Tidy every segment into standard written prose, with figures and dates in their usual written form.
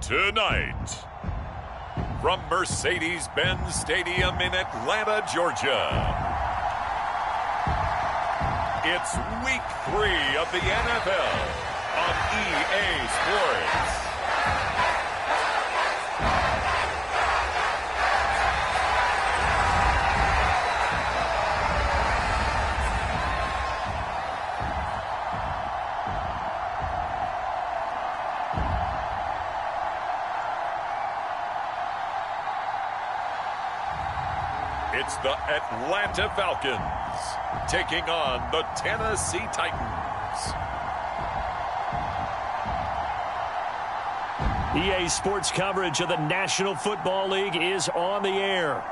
Tonight, from Mercedes-Benz Stadium in Atlanta, Georgia, it's Week 3 of the NFL on EA Sports. It's the Atlanta Falcons taking on the Tennessee Titans. EA Sports coverage of the National Football League is on the air.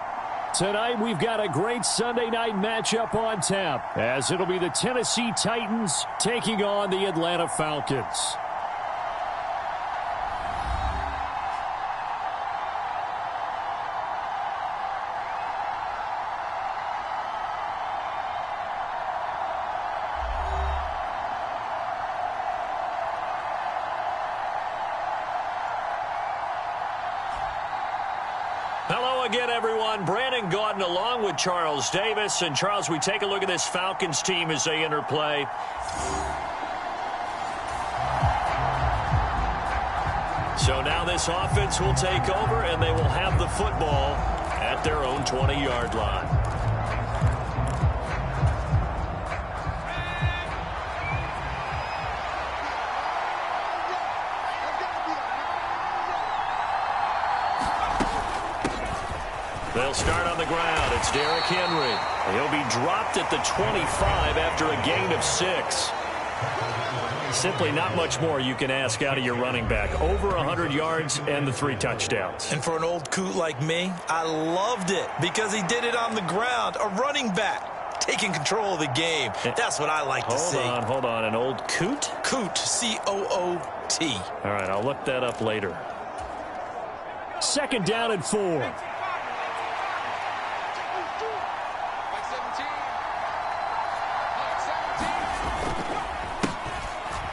Tonight we've got a great Sunday night matchup on tap, as it'll be the Tennessee Titans taking on the Atlanta Falcons. Hello again, everyone. Brandon Gaudin along with Charles Davis. And, Charles, we take a look at this Falcons team as they enter play. So now this offense will take over, and they will have the football at their own 20-yard line. They'll start on the ground. It's Derrick Henry. He'll be dropped at the 25 after a gain of 6. Simply not much more you can ask out of your running back. Over 100 yards and the 3 touchdowns. And for an old coot like me, I loved it because he did it on the ground. A running back taking control of the game. That's what I like to see. Hold on. An old coot? Coot, C-O-O-T. All right, I'll look that up later. 2nd down and 4.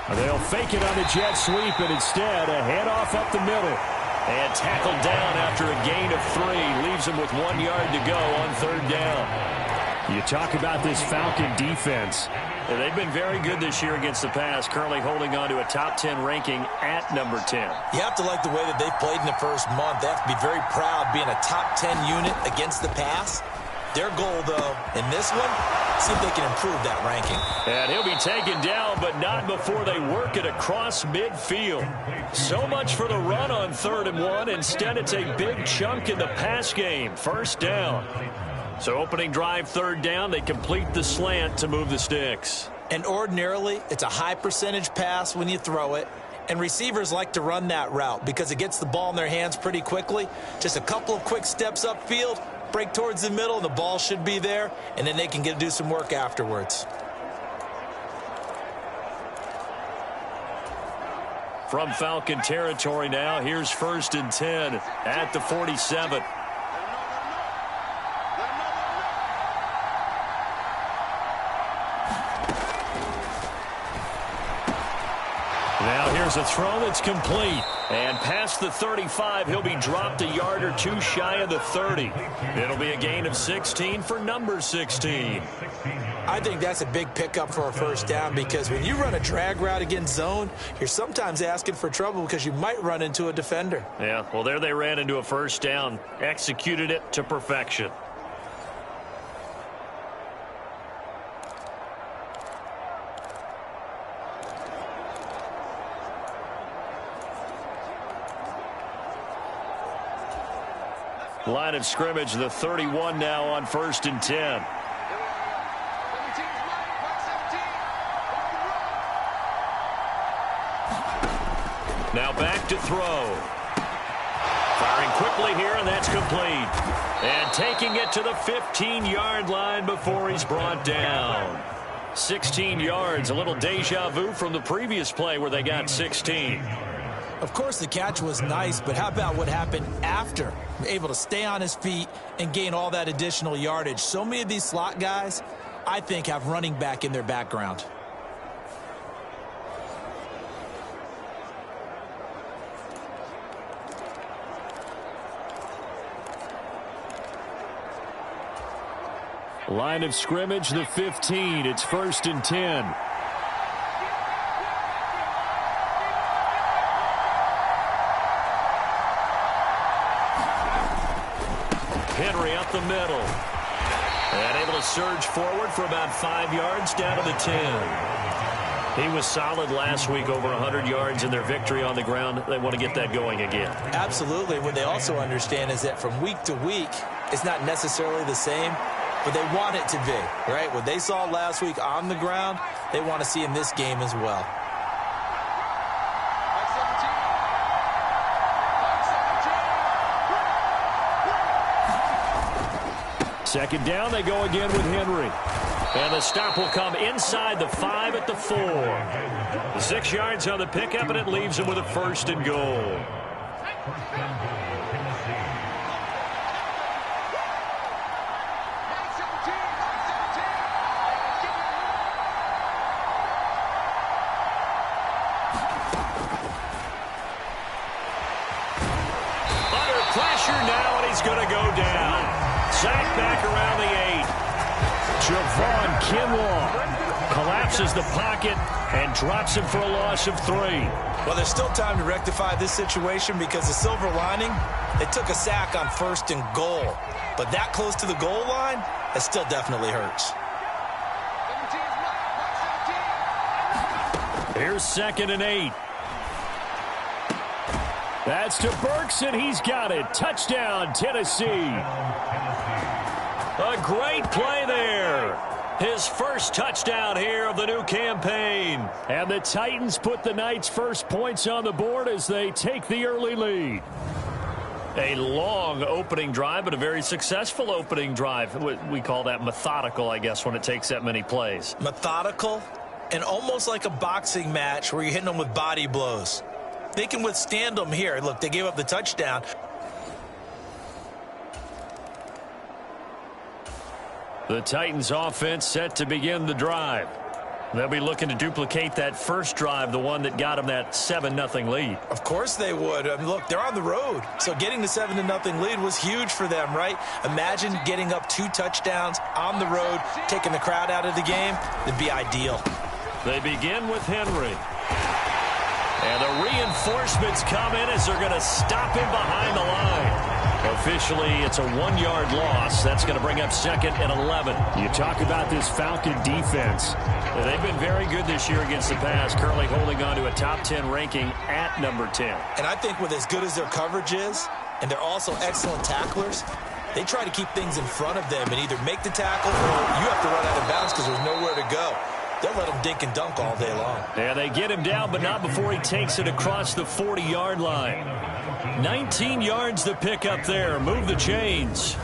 They'll fake it on the jet sweep, and instead a handoff up the middle. And tackled down after a gain of 3. Leaves him with 1 yard to go on 3rd down. You talk about this Falcon defense. They've been very good this year against the pass, currently holding on to a top 10 ranking at number 10. You have to like the way that they've played in the first month. They have to be very proud being a top 10 unit against the pass. Their goal, though, in this one, see if they can improve that ranking. And he'll be taken down, but not before they work it across midfield. So much for the run on 3rd and 1. Instead, it's a big chunk in the pass game. 1st down. So opening drive, 3rd down. They complete the slant to move the sticks. And ordinarily, it's a high percentage pass when you throw it. And receivers like to run that route because it gets the ball in their hands pretty quickly. Just a couple of quick steps upfield. Break towards the middle, and the ball should be there, and then they can do some work afterwards. From Falcon territory now, here's 1st and 10 at the 47. Now here's a throw that's complete. And past the 35, he'll be dropped a yard or 2 shy of the 30. It'll be a gain of 16 for number 16. I think that's a big pickup for a 1st down because when you run a drag route against zone, you're sometimes asking for trouble because you might run into a defender. Yeah, well, there they ran into a 1st down, executed it to perfection. Line of scrimmage, the 31 now on 1st and 10. Now back to throw. Firing quickly here, and that's complete. And taking it to the 15-yard line before he's brought down. 16 yards, a little deja vu from the previous play where they got 16. Of course, the catch was nice, but how about what happened after? Able to stay on his feet and gain all that additional yardage. So many of these slot guys, I think, have running back in their background. Line of scrimmage, the 15. It's 1st and 10. Henry up the middle. And able to surge forward for about 5 yards down to the 10. He was solid last week, over 100 yards in their victory on the ground. They want to get that going again. Absolutely. What they also understand is that from week to week, it's not necessarily the same, but they want it to be, right? What they saw last week on the ground, they want to see in this game as well. Second down, they go again with Henry. And the stop will come inside the 5 at the 4. The 6 yards on the pickup, and it leaves him with a 1st and goal. Under pressure now, and he's going to go down. Sacked back around the 8. Javon Kinlaw collapses the pocket and drops him for a loss of 3. Well, there's still time to rectify this situation because the silver lining, they took a sack on 1st and goal. But that close to the goal line, that still definitely hurts. Here's 2nd and 8. That's to Burks, and he's got it. Touchdown, Tennessee. A great play there. His first touchdown here of the new campaign. And the Titans put the Knights' first points on the board as they take the early lead. A long opening drive, but a very successful opening drive. We call that methodical, I guess, when it takes that many plays. Methodical and almost like a boxing match where you're hitting them with body blows. They can withstand them here. Look, they gave up the touchdown. The Titans offense set to begin the drive. They'll be looking to duplicate that first drive, the one that got them that 7-0 lead. Of course they would. I mean, look, they're on the road. So getting the 7-0 lead was huge for them, right? Imagine getting up 2 touchdowns on the road, taking the crowd out of the game. It'd be ideal. They begin with Henry. And the reinforcements come in as they're going to stop him behind the line. Officially, it's a 1-yard loss. That's going to bring up 2nd and 11. You talk about this Falcon defense. They've been very good this year against the pass, currently holding on to a top 10 ranking at number 10. And I think with as good as their coverage is, and they're also excellent tacklers, they try to keep things in front of them and either make the tackle or you have to run out of bounds because there's nowhere to go. They'll let him dink and dunk all day long. Yeah, they get him down, but not before he takes it across the 40-yard line. 19 yards to pick up there. Move the chains.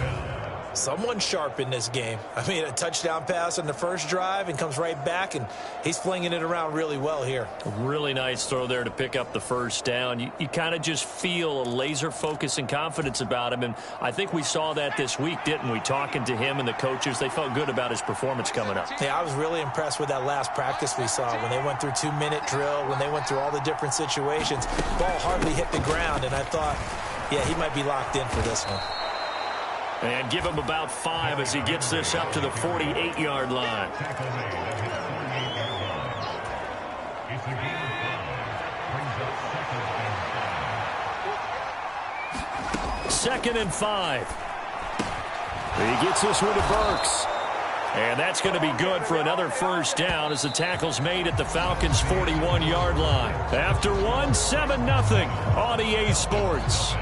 Someone sharp in this game. I mean, a touchdown pass on the first drive and comes right back, and he's flinging it around really well here. Really nice throw there to pick up the first down. You kind of just feel a laser focus and confidence about him, and I think we saw that this week, didn't we? Talking to him and the coaches, they felt good about his performance coming up. Yeah, I was really impressed with that last practice we saw when they went through 2-minute drill, when they went through all the different situations. Ball hardly hit the ground, and I thought, yeah, he might be locked in for this one. And give him about 5 as he gets this up to the 48-yard line. Second and 5. He gets this one to Burks. And that's going to be good for another first down as the tackle's made at the Falcons' 41-yard line. After one, 7-0 on EA Sports.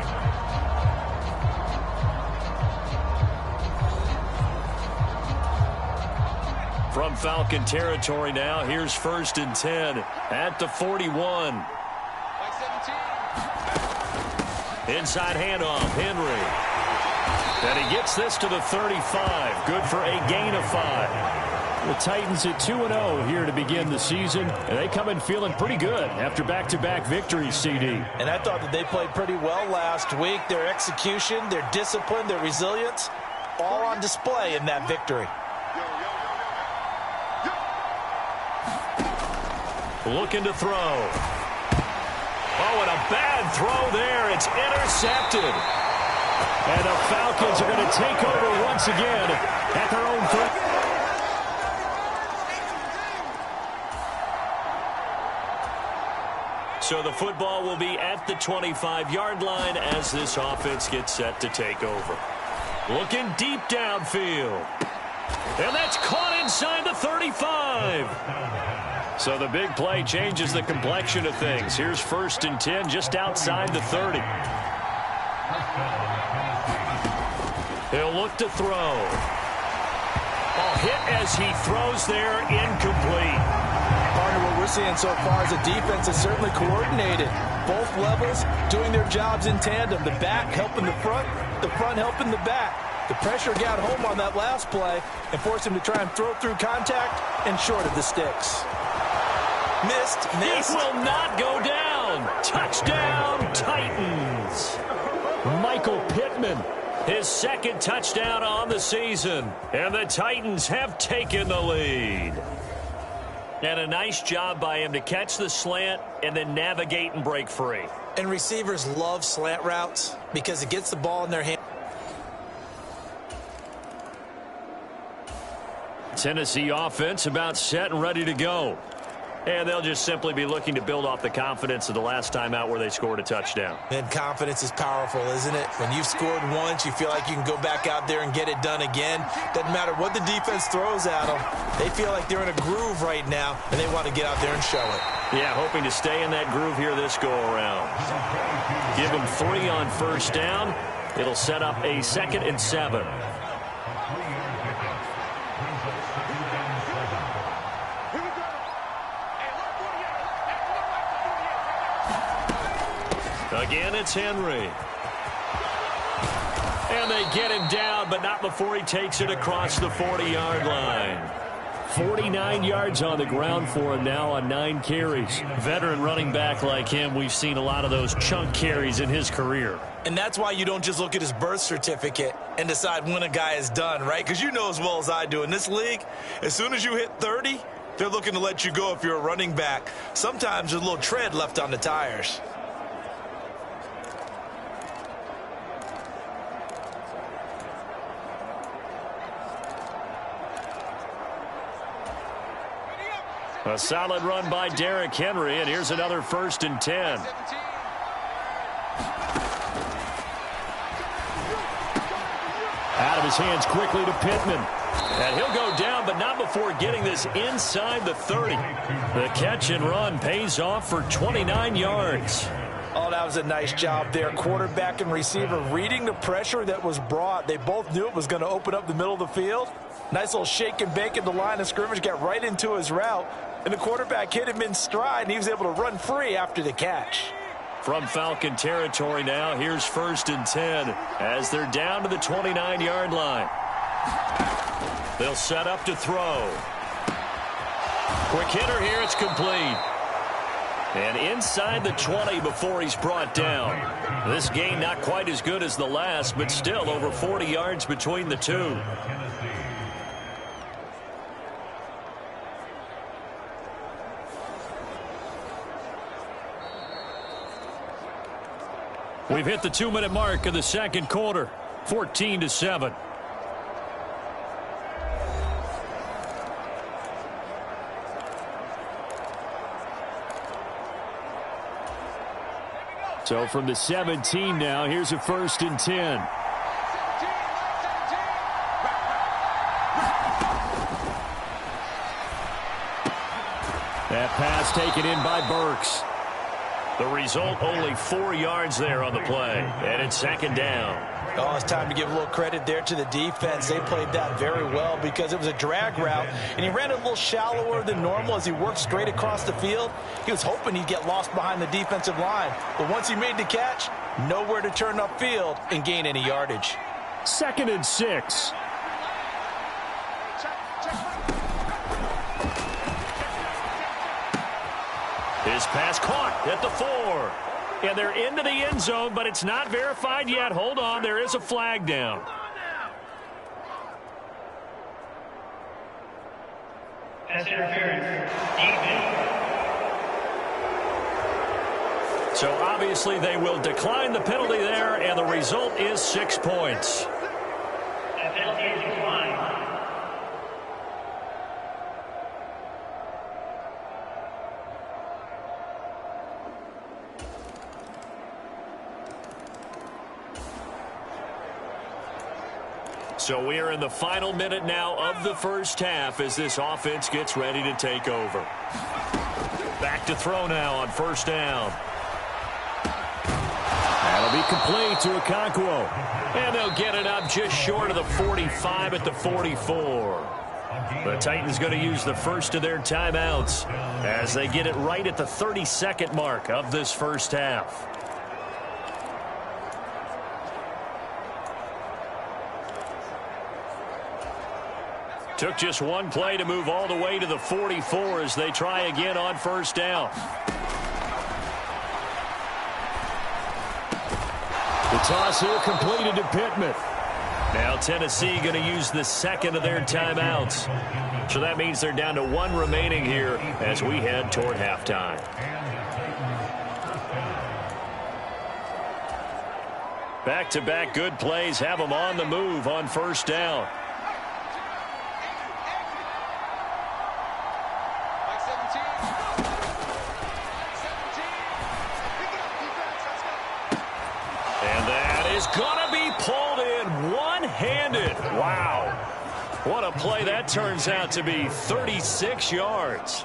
From Falcon territory now, here's 1st and 10 at the 41. Inside handoff, Henry. And he gets this to the 35. Good for a gain of 5. The Titans at 2-0 here to begin the season, and they come in feeling pretty good after back-to-back victories, CD. And I thought that they played pretty well last week. Their execution, their discipline, their resilience, all on display in that victory. Looking to throw. Oh, and a bad throw there. It's intercepted. And the Falcons are going to take over once again at their own 30. So the football will be at the 25-yard line as this offense gets set to take over. Looking deep downfield. And that's caught inside the 35. So the big play changes the complexion of things. Here's 1st and 10 just outside the 30. He'll look to throw. Ball hit as he throws there, incomplete. Partner, what we're seeing so far is the defense is certainly coordinated. Both levels doing their jobs in tandem. The back helping the front helping the back. The pressure got home on that last play and forced him to try and throw through contact and short of the sticks. Missed. He will not go down. Touchdown, Titans. Michael Pittman, his 2nd touchdown on the season. And the Titans have taken the lead. And a nice job by him to catch the slant and then navigate and break free. And receivers love slant routes because it gets the ball in their hand. Tennessee offense about set and ready to go. And they'll just simply be looking to build off the confidence of the last time out where they scored a touchdown. And confidence is powerful, isn't it? When you've scored once, you feel like you can go back out there and get it done again. Doesn't matter what the defense throws at them. They feel like they're in a groove right now, and they want to get out there and show it. Yeah, hoping to stay in that groove here this go-around. Give them 3 on 1st down. It'll set up a 2nd and 7. Again, it's Henry. And they get him down, but not before he takes it across the 40-yard line. 49 yards on the ground for him now on 9 carries. Veteran running back like him, we've seen a lot of those chunk carries in his career. And that's why you don't just look at his birth certificate and decide when a guy is done, right? Because you know as well as I do, in this league, as soon as you hit 30, they're looking to let you go if you're a running back. Sometimes there's a little tread left on the tires. A solid run by Derrick Henry, and here's another 1st and 10. Out of his hands quickly to Pittman. And he'll go down, but not before getting this inside the 30. The catch and run pays off for 29 yards. Oh, that was a nice job there. Quarterback and receiver reading the pressure that was brought. They both knew it was going to open up the middle of the field. Nice little shake and bake at the line of scrimmage, got right into his route. And the quarterback hit him in stride, and he was able to run free after the catch. From Falcon territory now, here's 1st and 10 as they're down to the 29-yard line. They'll set up to throw. Quick hitter here, it's complete. And inside the 20 before he's brought down. This gain not quite as good as the last, but still over 40 yards between the two. We've hit the 2-minute mark of the 2nd quarter, 14-7. So from the 17 now, here's a 1st and 10. That pass taken in by Burks. The result, only 4 yards there on the play. And it's 2nd down. Oh, it's time to give a little credit there to the defense. They played that very well because it was a drag route, and he ran it a little shallower than normal as he worked straight across the field. He was hoping he'd get lost behind the defensive line. But once he made the catch, nowhere to turn upfield and gain any yardage. 2nd and 6. His pass caught at the 4. And they're into the end zone, but it's not verified yet. Hold on, there is a flag down. Pass interference. So obviously they will decline the penalty there, and the result is 6 points. So we are in the final minute now of the first half as this offense gets ready to take over. Back to throw now on first down. That'll be complete to Okonkwo. And they'll get it up just short of the 45 at the 44. The Titans going to use the first of their timeouts as they get it right at the 32nd mark of this first half. Took just one play to move all the way to the 44 as they try again on first down. The toss here completed to Pittman. Now Tennessee going to use the second of their timeouts. So that means they're down to one remaining here as we head toward halftime. Back-to-back good plays have them on the move on first down. Gonna be pulled in one-handed. Wow. What a play that turns out to be. 36 yards.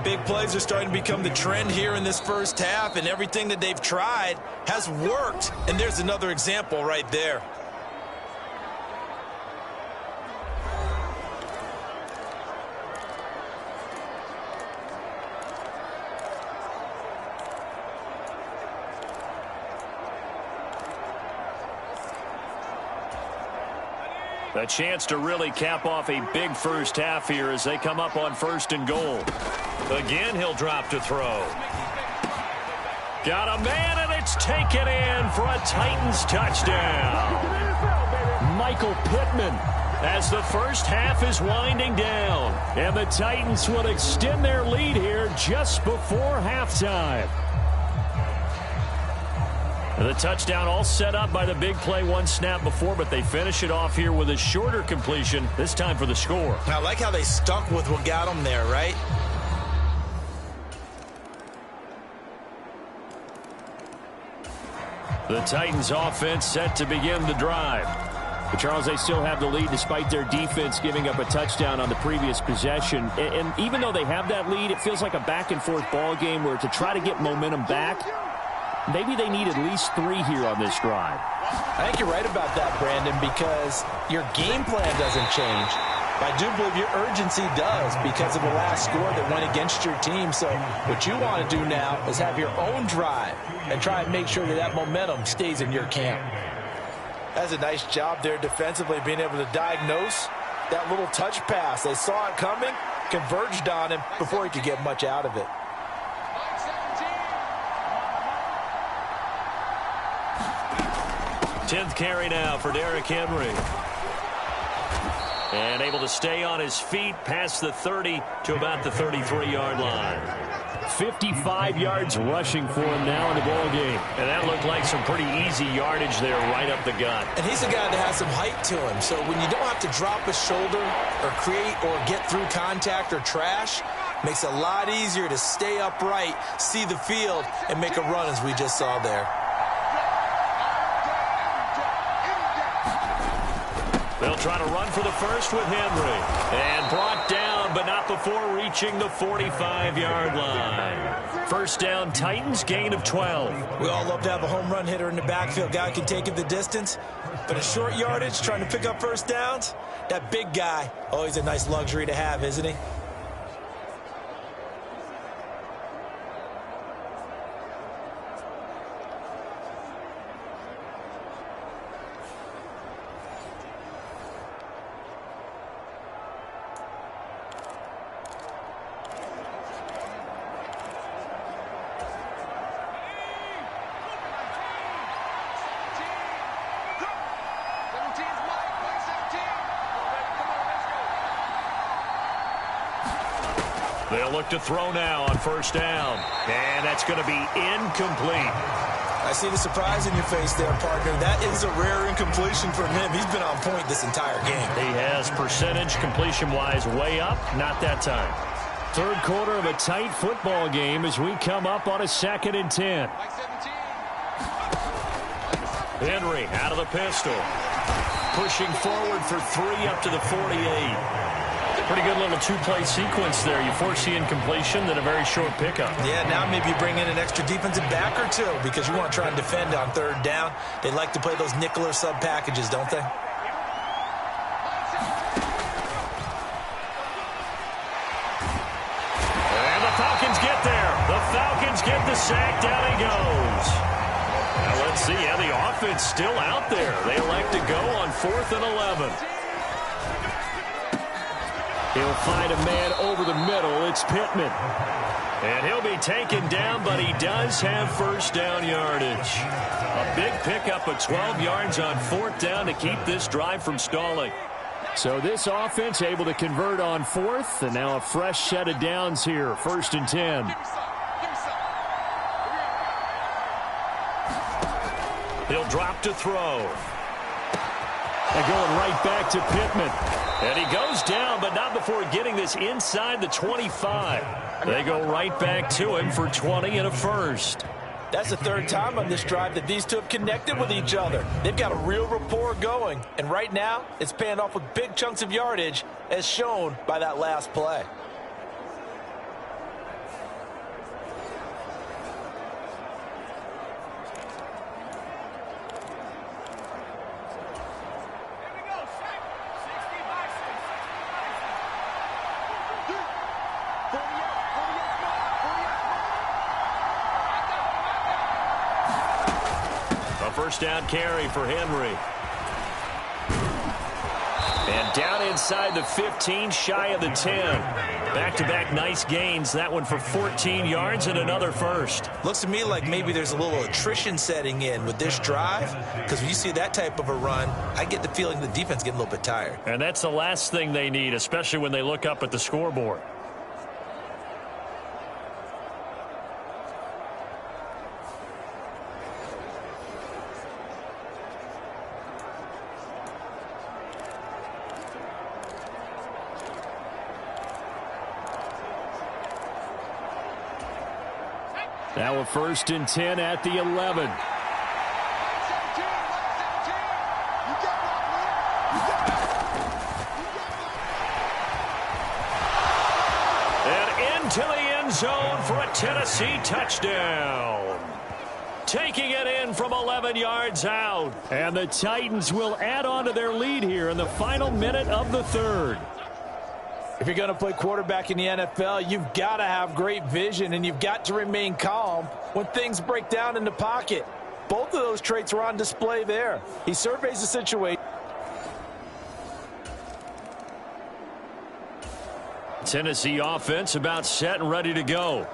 Big plays are starting to become the trend here in this first half, and everything that they've tried has worked. And there's another example right there. A chance to really cap off a big first half here as they come up on first and goal. Again, he'll drop to throw. Got a man, and it's taken in for a Titans touchdown. Michael Pittman. As the first half is winding down. And the Titans will extend their lead here just before halftime. The touchdown all set up by the big play one snap before, but they finish it off here with a shorter completion, this time for the score. I like how they stuck with what got them there, right? The Titans offense set to begin the drive. But Charles, they still have the lead despite their defense giving up a touchdown on the previous possession. And even though they have that lead, it feels like a back-and-forth ball game where to try to get momentum back, maybe they need at least 3 here on this drive. I think you're right about that, Brandon, because your game plan doesn't change. But I do believe your urgency does because of the last score that went against your team. So what you want to do now is have your own drive and try and make sure that that momentum stays in your camp. That's a nice job there defensively, being able to diagnose that little touch pass. They saw it coming, converged on him before he could get much out of it. 10th carry now for Derrick Henry. And able to stay on his feet past the 30 to about the 33-yard line. 55 yards rushing for him now in the ball game. And that looked like some pretty easy yardage there right up the gut. And he's a guy that has some height to him. So when you don't have to drop a shoulder or create or get through contact or trash, makes it a lot easier to stay upright, see the field, and make a run as we just saw there. They'll try to run for the first with Henry. And brought down, but not before reaching the 45-yard line. First down, Titans, gain of 12. We all love to have a home run hitter in the backfield. Guy can take it the distance. But a short yardage, trying to pick up first downs, that big guy, always a nice luxury to have, isn't he? They'll look to throw now on first down. And that's going to be incomplete. I see the surprise in your face there, partner. That is a rare incompletion from him. He's been on point this entire game. He has percentage completion-wise way up. Not that time. Third quarter of a tight football game as we come up on a 2nd and 10. Henry out of the pistol. Pushing forward for 3 up to the 48. Pretty good little two-play sequence there. You force the incompletion, then a very short pickup. Yeah, now maybe you bring in an extra defensive back or two because you want to try and defend on 3rd down. They like to play those nickel or sub packages, don't they? And the Falcons get there. The Falcons get the sack. Down he goes. Now let's see how the offense still out there. They elect to go on 4th and 11. He'll find a man over the middle. It's Pittman. And he'll be taken down, but he does have first down yardage. A big pickup of 12 yards on 4th down to keep this drive from stalling. So this offense able to convert on 4th, and now a fresh set of downs here. 1st and 10. He'll drop to throw. They're going right back to Pittman. And he goes down, but not before getting this inside the 25. They go right back to him for 20 and a first. That's the 3rd time on this drive that these two have connected with each other. They've got a real rapport going. And right now, it's paying off with big chunks of yardage, as shown by that last play. First down carry for Henry. And down inside the 15, shy of the 10. Back-to-back nice gains. That one for 14 yards and another first. Looks to me like maybe there's a little attrition setting in with this drive, because when you see that type of a run, I get the feeling the defense getting a little bit tired. And that's the last thing they need, especially when they look up at the scoreboard. Now a 1st and 10 at the 11. And into the end zone for a Tennessee touchdown. Taking it in from 11 yards out. And the Titans will add on to their lead here in the final minute of the 3rd. If you're going to play quarterback in the NFL, you've got to have great vision, and you've got to remain calm when things break down in the pocket. Both of those traits were on display there. He surveys the situation. Tennessee offense about set and ready to go.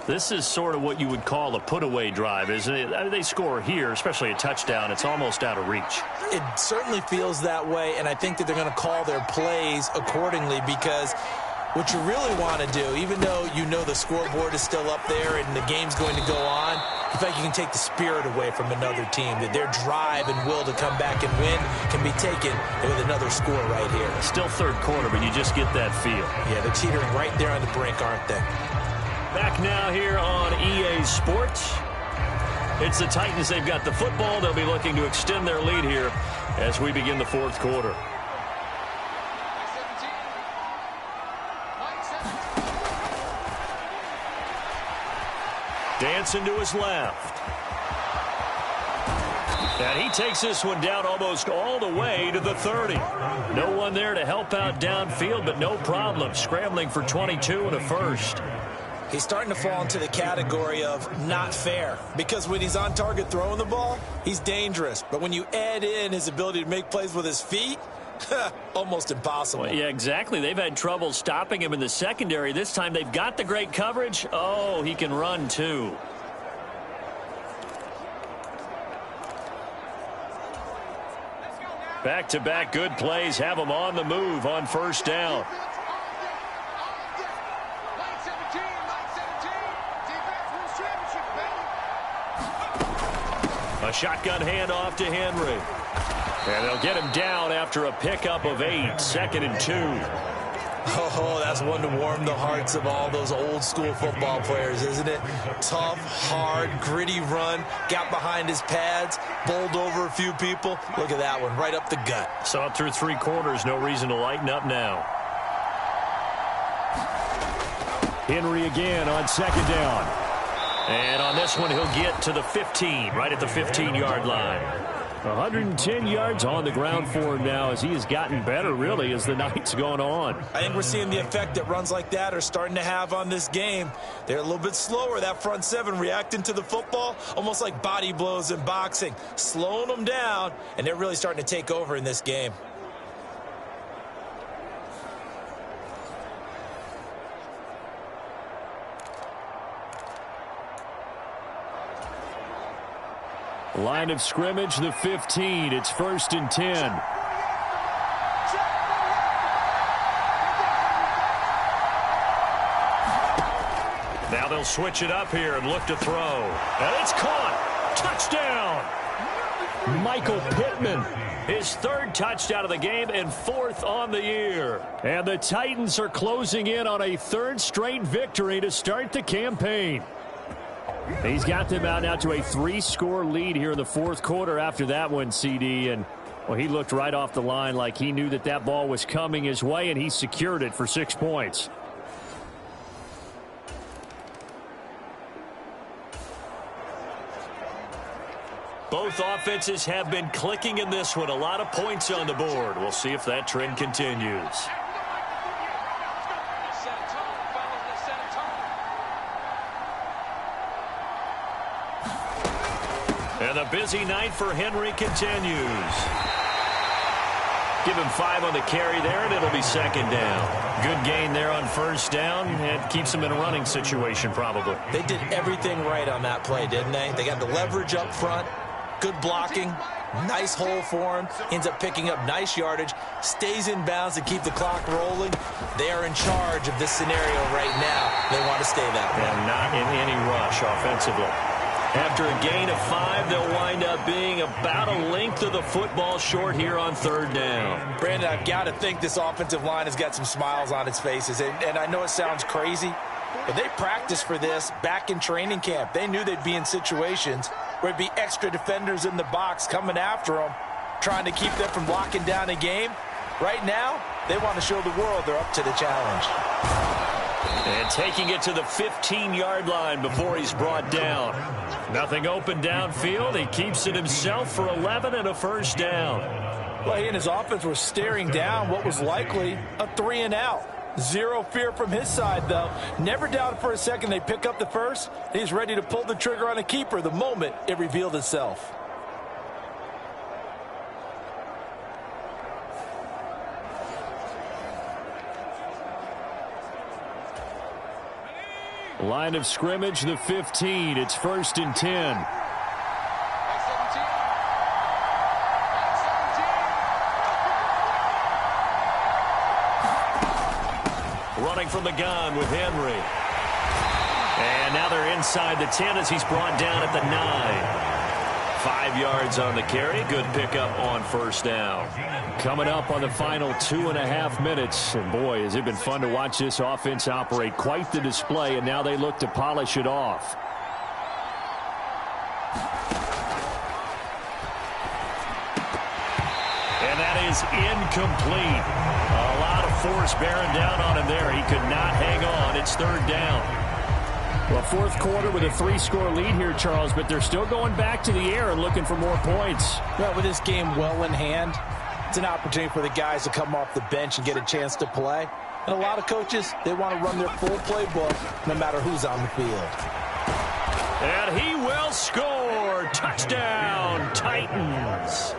This is sort of what you would call a put-away drive, isn't it? I mean, they score here, especially a touchdown. It's almost out of reach. It certainly feels that way, and I think that they're going to call their plays accordingly, because what you really want to do, even though you know the scoreboard is still up there and the game's going to go on, I feel like you can take the spirit away from another team, that their drive and will to come back and win can be taken with another score right here. Still 3rd quarter, but you just get that feel. Yeah, they're teetering right there on the brink, aren't they? Back now here on EA Sports. It's the Titans. They've got the football. They'll be looking to extend their lead here as we begin the 4th quarter. Dancing to his left. And he takes this one down almost all the way to the 30. No one there to help out downfield, but no problem. Scrambling for 22 and a first. He's starting to fall into the category of not fair, because when he's on target throwing the ball, he's dangerous. But when you add in his ability to make plays with his feet, almost impossible. Well, yeah, exactly. They've had trouble stopping him in the secondary. This time they've got the great coverage. Oh, he can run too. Back-to-back good plays have him on the move on first down. A shotgun handoff to Henry. And they'll get him down after a pickup of 8, 2nd and 2. Oh, that's one to warm the hearts of all those old school football players, isn't it? Tough, hard, gritty run, got behind his pads, bowled over a few people. Look at that one, right up the gut. Saw it through 3 quarters, no reason to lighten up now. Henry again on 2nd down. And on this one, he'll get to the 15, right at the 15-yard line. 110 yards on the ground for him now as he has gotten better, really, as the night's gone on. I think we're seeing the effect that runs like that are starting to have on this game. They're a little bit slower, that front 7, reacting to the football, almost like body blows in boxing, slowing them down, and they're really starting to take over in this game. Line of scrimmage, the 15. It's 1st and 10. Now they'll switch it up here and look to throw. And it's caught. Touchdown. Michael Pittman. His 3rd touchdown of the game and 4th on the year. And the Titans are closing in on a 3rd straight victory to start the campaign. He's got them out now to a 3-score lead here in the 4th quarter after that one, CD. And, well, he looked right off the line like he knew that that ball was coming his way, and he secured it for 6 points. Both offenses have been clicking in this one. A lot of points on the board. We'll see if that trend continues. And the busy night for Henry continues. Give him 5 on the carry there, and it'll be 2nd down. Good gain there on 1st down, and keeps him in a running situation probably. They did everything right on that play, didn't they? They got the leverage up front, good blocking, nice hole for him, ends up picking up nice yardage, stays in bounds to keep the clock rolling. They are in charge of this scenario right now. They want to stay that way. And not in any rush offensively. After a gain of 5, they'll wind up being about a length of the football short here on 3rd down. Brandon, I've got to think this offensive line has got some smiles on its faces. And I know it sounds crazy, but they practiced for this back in training camp. They knew they'd be in situations where it'd be extra defenders in the box coming after them, trying to keep them from locking down a game. Right now, they want to show the world they're up to the challenge. And taking it to the 15-yard line before he's brought down. Nothing open downfield. He keeps it himself for 11 and a 1st down. Well, he and his offense were staring down what was likely a 3-and-out. Zero fear from his side, though. Never doubted for a second they pick up the first. He's ready to pull the trigger on a keeper the moment it revealed itself. Line of scrimmage, the 15. It's 1st and 10. Running from the gun with Henry. And now they're inside the 10 as he's brought down at the 9. 5 yards on the carry. Good pickup on 1st down. Coming up on the final 2.5 minutes. And boy, has it been fun to watch this offense operate. Quite the display, and now they look to polish it off. And that is incomplete. A lot of force bearing down on him there. He could not hang on. It's 3rd down. Well, 4th quarter with a 3-score lead here, Charles, but they're still going back to the air and looking for more points. Well, with this game well in hand, it's an opportunity for the guys to come off the bench and get a chance to play. And a lot of coaches, they want to run their full playbook no matter who's on the field. And he will score. Touchdown, Titans.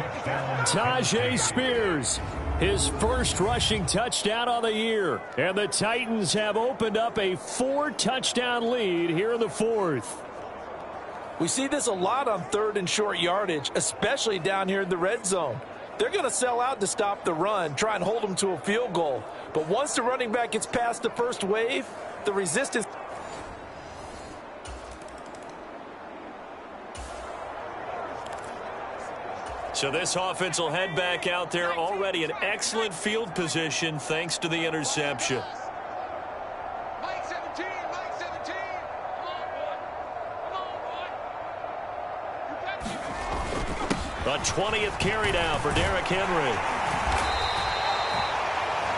Tajay Spears, his first rushing touchdown on the year. And the Titans have opened up a 4-touchdown lead here in the 4th. We see this a lot on 3rd and short yardage, especially down here in the red zone. They're going to sell out to stop the run, try and hold them to a field goal. But once the running back gets past the first wave, the resistance... So this offense will head back out there, already in excellent field position thanks to the interception. Mike 17, Mike 17. Come on, boy. A 20th carry now for Derrick Henry.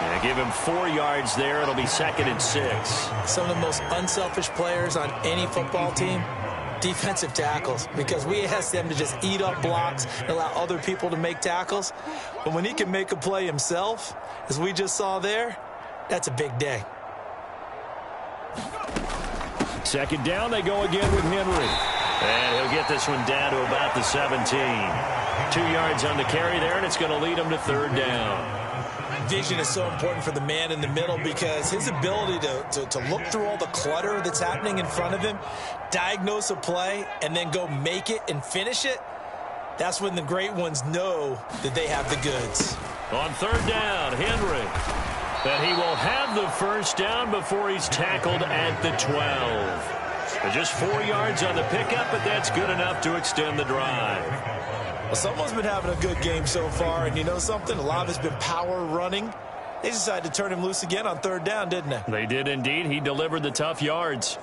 Yeah, give him 4 yards there. It'll be 2nd and 6. Some of the most unselfish players on any football team, defensive tackles, because we ask them to just eat up blocks and allow other people to make tackles. But when he can make a play himself, as we just saw there, that's a big day. 2nd down, they go again with Henry. And he'll get this one down to about the 17. 2 yards on the carry there, and it's going to lead him to 3rd down. Vision is so important for the man in the middle because his ability to look through all the clutter that's happening in front of him, diagnose a play, and then go make it and finish it, that's when the great ones know that they have the goods. On 3rd down, Henry. But he will have the 1st down before he's tackled at the 12. Just 4 yards on the pickup, but that's good enough to extend the drive. Well, someone's been having a good game so far, and you know something? A lot of it's been power running. They decided to turn him loose again on 3rd down, didn't they? They did indeed. He delivered the tough yards.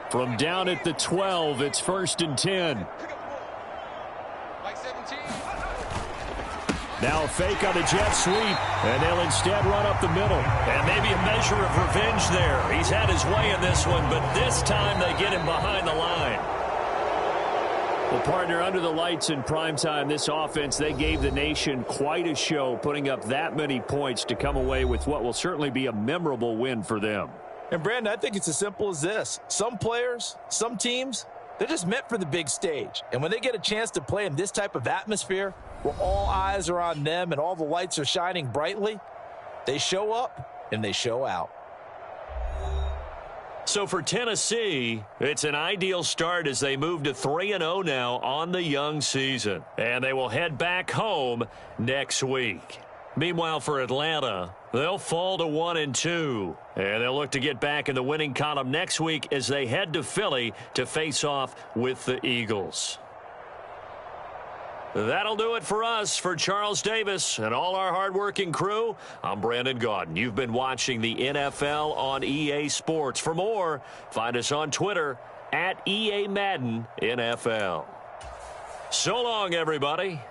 From down at the 12, it's 1st and 10. Mike 17. Now a fake on the jet sweep, and they'll instead run up the middle. And maybe a measure of revenge there. He's had his way in this one, but this time they get him behind the line. Well, partner, under the lights in primetime, this offense, they gave the nation quite a show, putting up that many points to come away with what will certainly be a memorable win for them. And, Brandon, I think it's as simple as this. Some players, some teams, they're just meant for the big stage. And when they get a chance to play in this type of atmosphere where all eyes are on them and all the lights are shining brightly, they show up and they show out. So for Tennessee, it's an ideal start as they move to 3-0 now on the young season. And they will head back home next week. Meanwhile, for Atlanta, they'll fall to 1-2. And they'll look to get back in the winning column next week as they head to Philly to face off with the Eagles. That'll do it for us. For Charles Davis and all our hardworking crew, I'm Brandon Gaudin. You've been watching the NFL on EA Sports. For more, find us on Twitter @EA Madden NFL. So long, everybody.